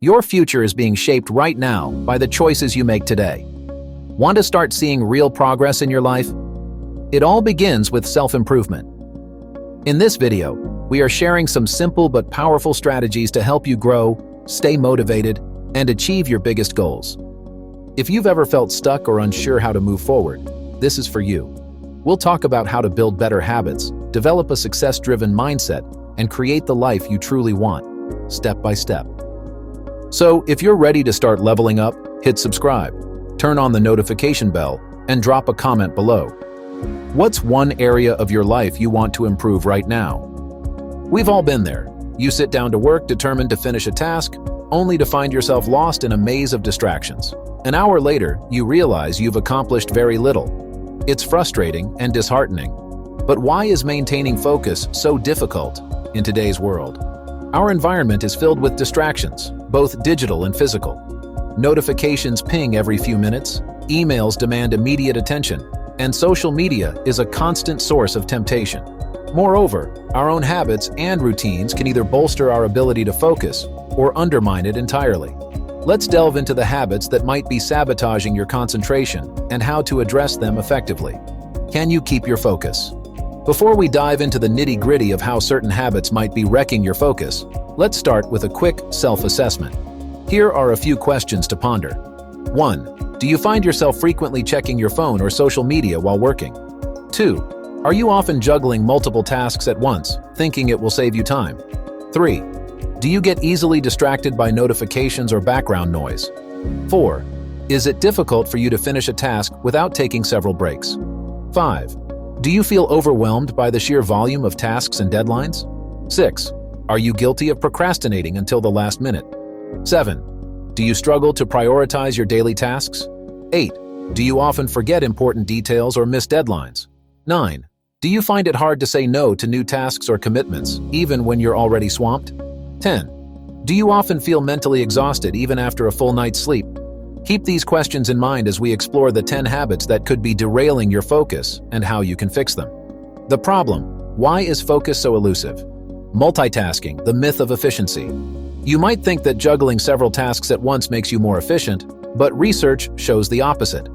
Your future is being shaped right now by the choices you make today. Want to start seeing real progress in your life? It all begins with self-improvement. In this video, we are sharing some simple but powerful strategies to help you grow, stay motivated, and achieve your biggest goals. If you've ever felt stuck or unsure how to move forward, this is for you. We'll talk about how to build better habits, develop a success-driven mindset, and create the life you truly want, step by step. So, if you're ready to start leveling up, hit subscribe, turn on the notification bell, and drop a comment below. What's one area of your life you want to improve right now? We've all been there. You sit down to work determined to finish a task, only to find yourself lost in a maze of distractions. An hour later, you realize you've accomplished very little. It's frustrating and disheartening. But why is maintaining focus so difficult in today's world? Our environment is filled with distractions, both digital and physical. Notifications ping every few minutes, emails demand immediate attention, and social media is a constant source of temptation. Moreover, our own habits and routines can either bolster our ability to focus or undermine it entirely. Let's delve into the habits that might be sabotaging your concentration and how to address them effectively. Can you keep your focus? Before we dive into the nitty-gritty of how certain habits might be wrecking your focus, let's start with a quick self-assessment. Here are a few questions to ponder. 1. Do you find yourself frequently checking your phone or social media while working? 2. Are you often juggling multiple tasks at once, thinking it will save you time? 3. Do you get easily distracted by notifications or background noise? 4. Is it difficult for you to finish a task without taking several breaks? 5. Do you feel overwhelmed by the sheer volume of tasks and deadlines? 6. Are you guilty of procrastinating until the last minute? 7. Do you struggle to prioritize your daily tasks? 8. Do you often forget important details or miss deadlines? 9. Do you find it hard to say no to new tasks or commitments, even when you're already swamped? 10. Do you often feel mentally exhausted even after a full night's sleep? Keep these questions in mind as we explore the 10 habits that could be derailing your focus and how you can fix them. The problem: why is focus so elusive? Multitasking, the myth of efficiency. You might think that juggling several tasks at once makes you more efficient, but research shows the opposite.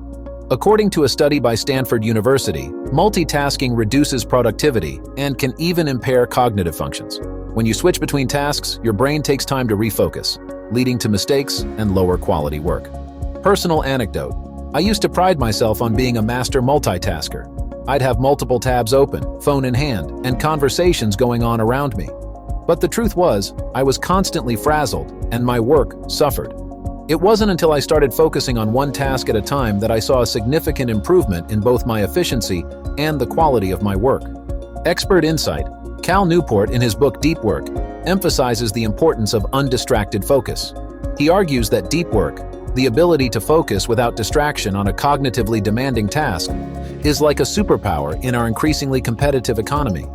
According to a study by Stanford University, multitasking reduces productivity and can even impair cognitive functions. When you switch between tasks, your brain takes time to refocus, leading to mistakes and lower quality work. Personal anecdote: I used to pride myself on being a master multitasker. I'd have multiple tabs open, phone in hand, and conversations going on around me. But the truth was, I was constantly frazzled, and my work suffered. It wasn't until I started focusing on one task at a time that I saw a significant improvement in both my efficiency and the quality of my work. Expert insight: Cal Newport, in his book Deep Work, emphasizes the importance of undistracted focus. He argues that deep work, the ability to focus without distraction on a cognitively demanding task, is like a superpower in our increasingly competitive economy.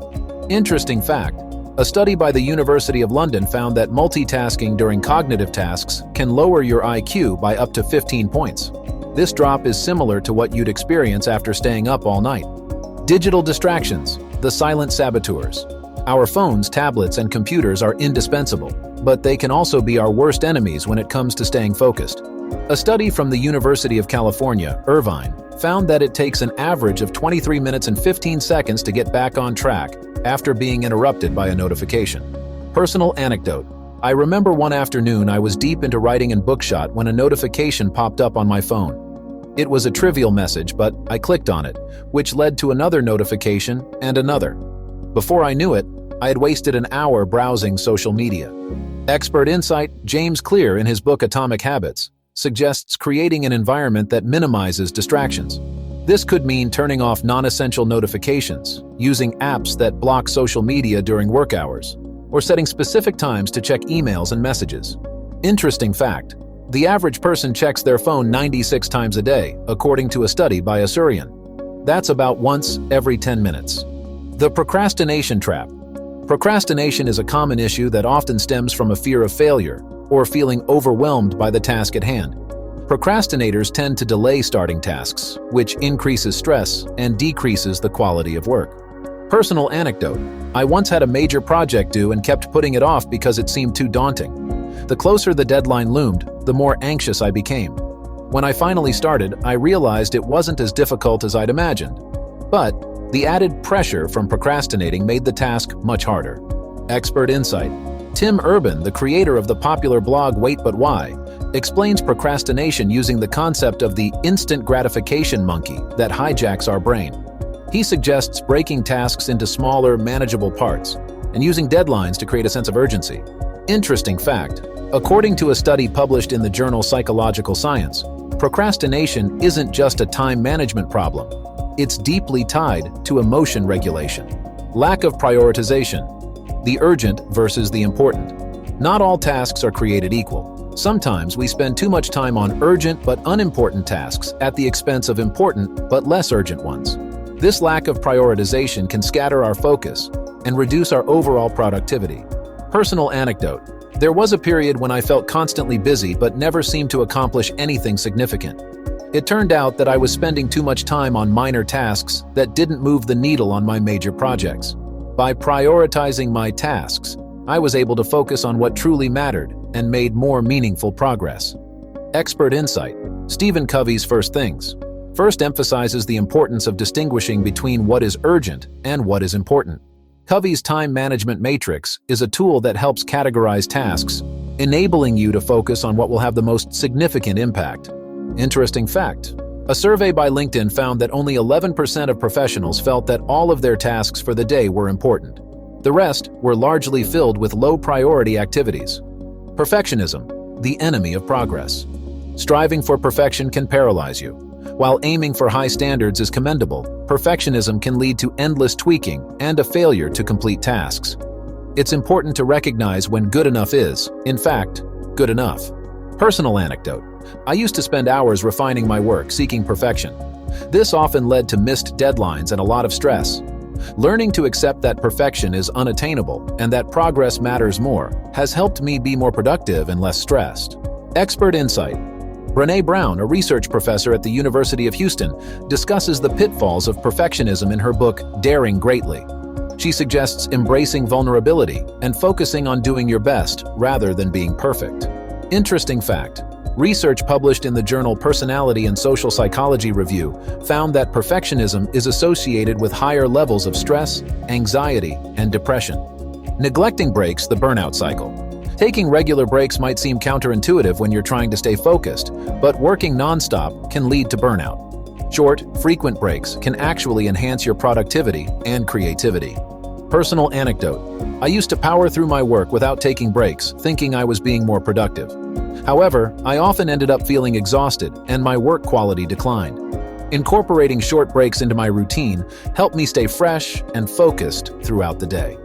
Interesting fact: a study by the University of London found that multitasking during cognitive tasks can lower your IQ by up to 15 points. This drop is similar to what you'd experience after staying up all night. Digital distractions, the silent saboteurs. Our phones, tablets, and computers are indispensable, but they can also be our worst enemies when it comes to staying focused. A study from the University of California, Irvine, found that it takes an average of 23 minutes and 15 seconds to get back on track after being interrupted by a notification. Personal anecdote: I remember one afternoon I was deep into writing in Bookshot when a notification popped up on my phone. It was a trivial message, but I clicked on it, which led to another notification and another. Before I knew it, I had wasted an hour browsing social media. Expert insight: James Clear, in his book Atomic Habits, suggests creating an environment that minimizes distractions. This could mean turning off non-essential notifications, using apps that block social media during work hours, or setting specific times to check emails and messages. Interesting fact: the average person checks their phone 96 times a day, according to a study by Asurian. That's about once every 10 minutes. The procrastination trap. Procrastination is a common issue that often stems from a fear of failure or feeling overwhelmed by the task at hand. Procrastinators tend to delay starting tasks, which increases stress and decreases the quality of work. Personal anecdote: I once had a major project due and kept putting it off because it seemed too daunting. The closer the deadline loomed, the more anxious I became. When I finally started, I realized it wasn't as difficult as I'd imagined. But the added pressure from procrastinating made the task much harder. Expert insight. Tim Urban, the creator of the popular blog Wait But Why, explains procrastination using the concept of the instant gratification monkey that hijacks our brain. He suggests breaking tasks into smaller, manageable parts and using deadlines to create a sense of urgency. Interesting fact, according to a study published in the journal Psychological Science, procrastination isn't just a time management problem. It's deeply tied to emotion regulation. Lack of prioritization. The urgent versus the important. Not all tasks are created equal. Sometimes we spend too much time on urgent but unimportant tasks at the expense of important but less urgent ones. This lack of prioritization can scatter our focus and reduce our overall productivity. Personal anecdote. There was a period when I felt constantly busy but never seemed to accomplish anything significant. It turned out that I was spending too much time on minor tasks that didn't move the needle on my major projects. By prioritizing my tasks, I was able to focus on what truly mattered and made more meaningful progress. Expert insight. Stephen Covey's First Things. First emphasizes the importance of distinguishing between what is urgent and what is important. Covey's time management matrix is a tool that helps categorize tasks, enabling you to focus on what will have the most significant impact. Interesting fact. A survey by LinkedIn found that only 11% of professionals felt that all of their tasks for the day were important. The rest were largely filled with low-priority activities. Perfectionism, the enemy of progress. Striving for perfection can paralyze you. While aiming for high standards is commendable, perfectionism can lead to endless tweaking and a failure to complete tasks. It's important to recognize when good enough is, in fact, good enough. Personal anecdote. I used to spend hours refining my work, seeking perfection. This often led to missed deadlines and a lot of stress. Learning to accept that perfection is unattainable and that progress matters more has helped me be more productive and less stressed. Expert insight. Brené Brown, a research professor at the University of Houston, discusses the pitfalls of perfectionism in her book, Daring Greatly. She suggests embracing vulnerability and focusing on doing your best rather than being perfect. Interesting fact. Research published in the journal Personality and Social Psychology Review found that perfectionism is associated with higher levels of stress, anxiety, and depression. Neglecting breaks, the burnout cycle. Taking regular breaks might seem counterintuitive when you're trying to stay focused, but working nonstop can lead to burnout. Short, frequent breaks can actually enhance your productivity and creativity. Personal anecdote. I used to power through my work without taking breaks, thinking I was being more productive. However, I often ended up feeling exhausted and my work quality declined. Incorporating short breaks into my routine helped me stay fresh and focused throughout the day.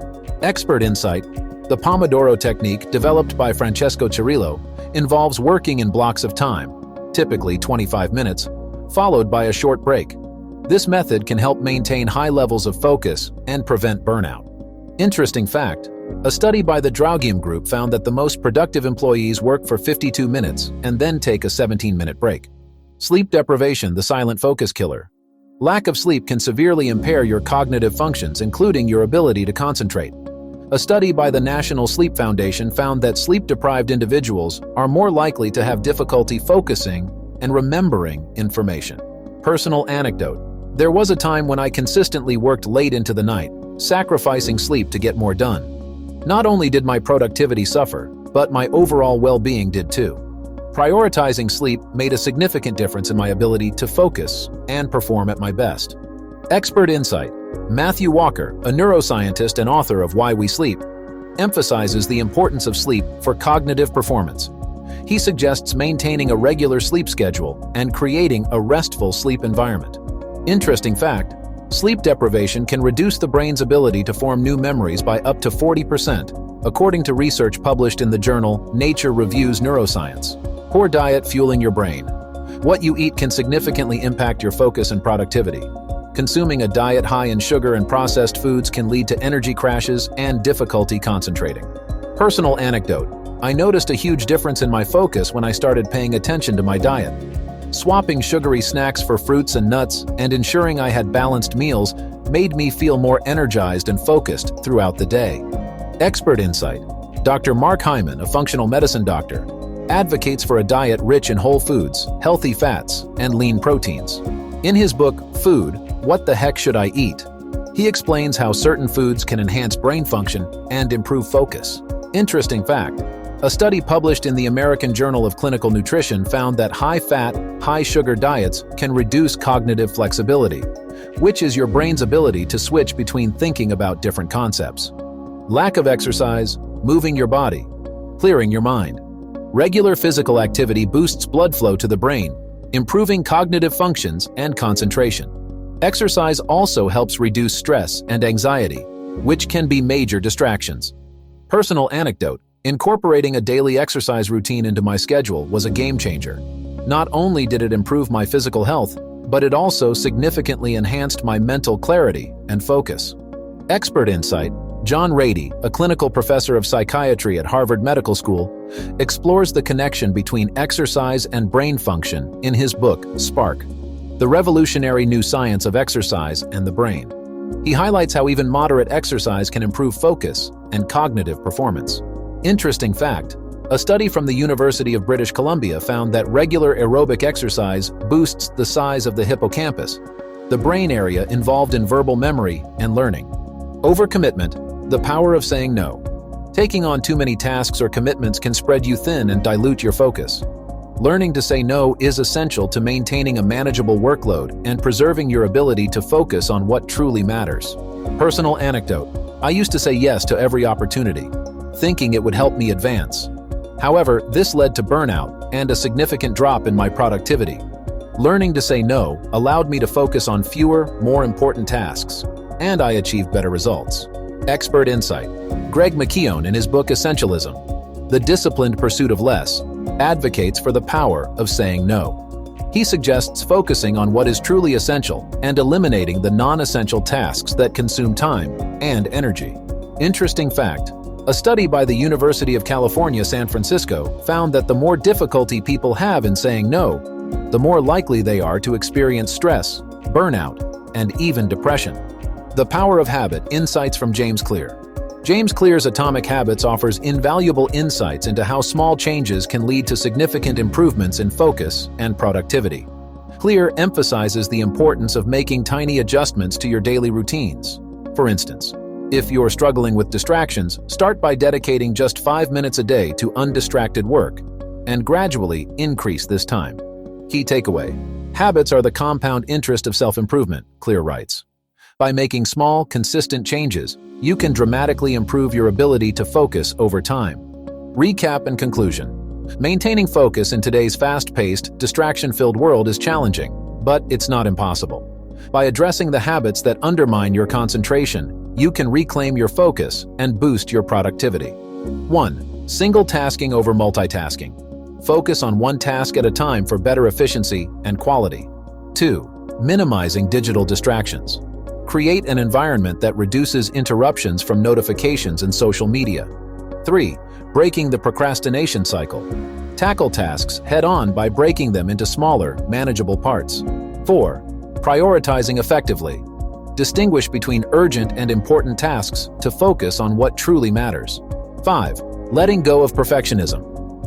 Expert insight. The Pomodoro technique, developed by Francesco Cirillo, involves working in blocks of time, typically 25 minutes, followed by a short break. This method can help maintain high levels of focus and prevent burnout. Interesting fact. A study by the Draugium Group found that the most productive employees work for 52 minutes and then take a 17-minute break. Sleep deprivation, the silent focus killer. Lack of sleep can severely impair your cognitive functions, including your ability to concentrate. A study by the National Sleep Foundation found that sleep-deprived individuals are more likely to have difficulty focusing and remembering information. Personal anecdote. There was a time when I consistently worked late into the night, sacrificing sleep to get more done. Not only did my productivity suffer, but my overall well-being did too. Prioritizing sleep made a significant difference in my ability to focus and perform at my best. Expert insight. Matthew Walker, a neuroscientist and author of Why We Sleep, emphasizes the importance of sleep for cognitive performance. He suggests maintaining a regular sleep schedule and creating a restful sleep environment. Interesting fact. Sleep deprivation can reduce the brain's ability to form new memories by up to 40%, according to research published in the journal Nature Reviews Neuroscience. Poor diet fueling your brain. What you eat can significantly impact your focus and productivity. Consuming a diet high in sugar and processed foods can lead to energy crashes and difficulty concentrating. Personal anecdote. I noticed a huge difference in my focus when I started paying attention to my diet. Swapping sugary snacks for fruits and nuts and ensuring I had balanced meals made me feel more energized and focused throughout the day. Expert insight. Dr. Mark Hyman, a functional medicine doctor, advocates for a diet rich in whole foods, healthy fats, and lean proteins. In his book, Food, What the Heck Should I Eat?, he explains how certain foods can enhance brain function and improve focus. Interesting fact: a study published in the American Journal of Clinical Nutrition found that high-fat, high-sugar diets can reduce cognitive flexibility, which is your brain's ability to switch between thinking about different concepts. Lack of exercise, moving your body, clearing your mind. Regular physical activity boosts blood flow to the brain, improving cognitive functions and concentration. Exercise also helps reduce stress and anxiety, which can be major distractions. Personal anecdote: incorporating a daily exercise routine into my schedule was a game changer. Not only did it improve my physical health, but it also significantly enhanced my mental clarity and focus. Expert insight: John Rady, a clinical professor of psychiatry at Harvard Medical School, explores the connection between exercise and brain function in his book, Spark: The Revolutionary New Science of Exercise and the Brain. He highlights how even moderate exercise can improve focus and cognitive performance. Interesting fact: a study from the University of British Columbia found that regular aerobic exercise boosts the size of the hippocampus, the brain area involved in verbal memory and learning. Overcommitment: the power of saying no. Taking on too many tasks or commitments can spread you thin and dilute your focus. Learning to say no is essential to maintaining a manageable workload and preserving your ability to focus on what truly matters. Personal anecdote: I used to say yes to every opportunity, thinking it would help me advance. However, this led to burnout and a significant drop in my productivity. Learning to say no allowed me to focus on fewer, more important tasks, and I achieved better results. Expert insight: Greg McKeown, in his book Essentialism, The Disciplined Pursuit of Less, advocates for the power of saying no. He suggests focusing on what is truly essential and eliminating the non-essential tasks that consume time and energy. Interesting fact: a study by the University of California, San Francisco, found that the more difficulty people have in saying no, the more likely they are to experience stress, burnout, and even depression. The Power of Habit: Insights from James Clear. James Clear's Atomic Habits offers invaluable insights into how small changes can lead to significant improvements in focus and productivity. Clear emphasizes the importance of making tiny adjustments to your daily routines. For instance, if you're struggling with distractions, start by dedicating just 5 minutes a day to undistracted work, and gradually increase this time. Key takeaway: habits are the compound interest of self-improvement, Clear writes. By making small, consistent changes, you can dramatically improve your ability to focus over time. Recap and conclusion: maintaining focus in today's fast-paced, distraction-filled world is challenging, but it's not impossible. By addressing the habits that undermine your concentration, you can reclaim your focus and boost your productivity. 1. Single tasking over multitasking. Focus on one task at a time for better efficiency and quality. 2. Minimizing digital distractions. Create an environment that reduces interruptions from notifications and social media. 3. Breaking the procrastination cycle. Tackle tasks head-on by breaking them into smaller, manageable parts. 4. Prioritizing effectively. Distinguish between urgent and important tasks to focus on what truly matters. 5. Letting go of perfectionism.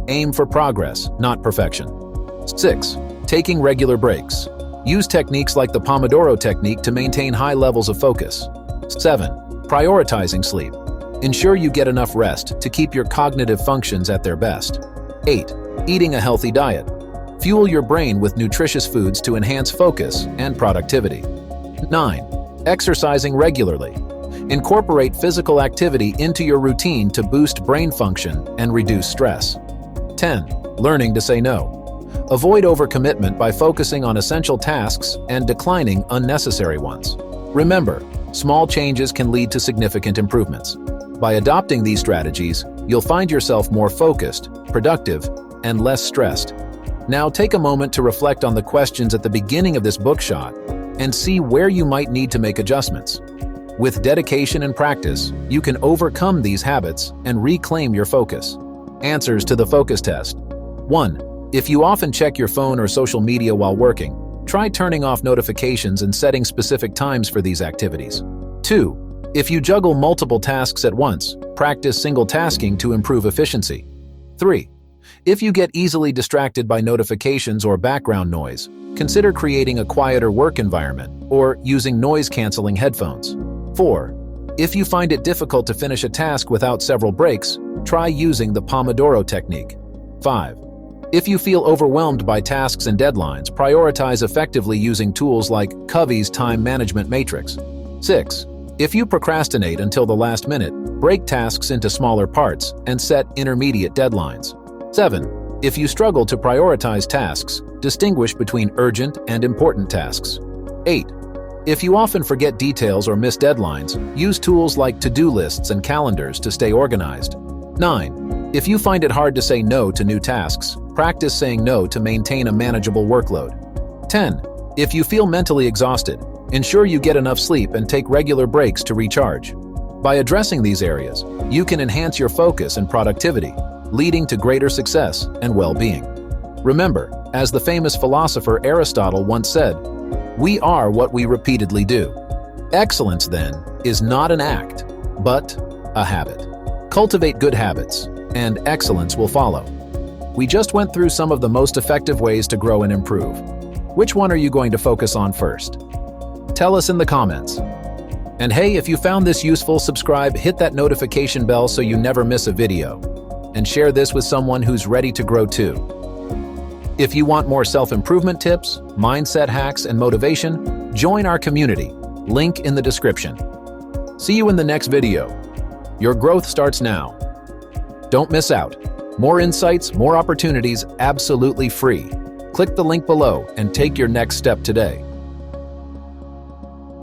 Aim for progress, not perfection. 6. Taking regular breaks. Use techniques like the Pomodoro technique to maintain high levels of focus. 7. Prioritizing sleep. Ensure you get enough rest to keep your cognitive functions at their best. 8. Eating a healthy diet. Fuel your brain with nutritious foods to enhance focus and productivity. 9. Exercising regularly. Incorporate physical activity into your routine to boost brain function and reduce stress. 10. Learning to say no. Avoid overcommitment by focusing on essential tasks and declining unnecessary ones. Remember, small changes can lead to significant improvements. By adopting these strategies, you'll find yourself more focused, productive, and less stressed. Now take a moment to reflect on the questions at the beginning of this bookshot and see where you might need to make adjustments. With dedication and practice, you can overcome these habits and reclaim your focus. Answers to the focus test. 1. If you often check your phone or social media while working, try turning off notifications and setting specific times for these activities. 2. If you juggle multiple tasks at once, practice single tasking to improve efficiency. 3. If you get easily distracted by notifications or background noise, consider creating a quieter work environment or using noise-canceling headphones. 4. If you find it difficult to finish a task without several breaks, try using the Pomodoro technique. 5. If you feel overwhelmed by tasks and deadlines, prioritize effectively using tools like Covey's time management matrix. 6. If you procrastinate until the last minute, break tasks into smaller parts and set intermediate deadlines. 7. If you struggle to prioritize tasks, distinguish between urgent and important tasks. 8. If you often forget details or miss deadlines, use tools like to-do lists and calendars to stay organized. 9. If you find it hard to say no to new tasks, practice saying no to maintain a manageable workload. 10. If you feel mentally exhausted, ensure you get enough sleep and take regular breaks to recharge. By addressing these areas, you can enhance your focus and productivity, leading to greater success and well-being. Remember, as the famous philosopher Aristotle once said, "We are what we repeatedly do." Excellence, then, is not an act, but a habit. Cultivate good habits, and excellence will follow. We just went through some of the most effective ways to grow and improve. Which one are you going to focus on first? Tell us in the comments. And hey, if you found this useful, subscribe, hit that notification bell so you never miss a video, and share this with someone who's ready to grow too. If you want more self-improvement tips, mindset hacks, and motivation, join our community. Link in the description. See you in the next video. Your growth starts now. Don't miss out. More insights, more opportunities, absolutely free. Click the link below and take your next step today.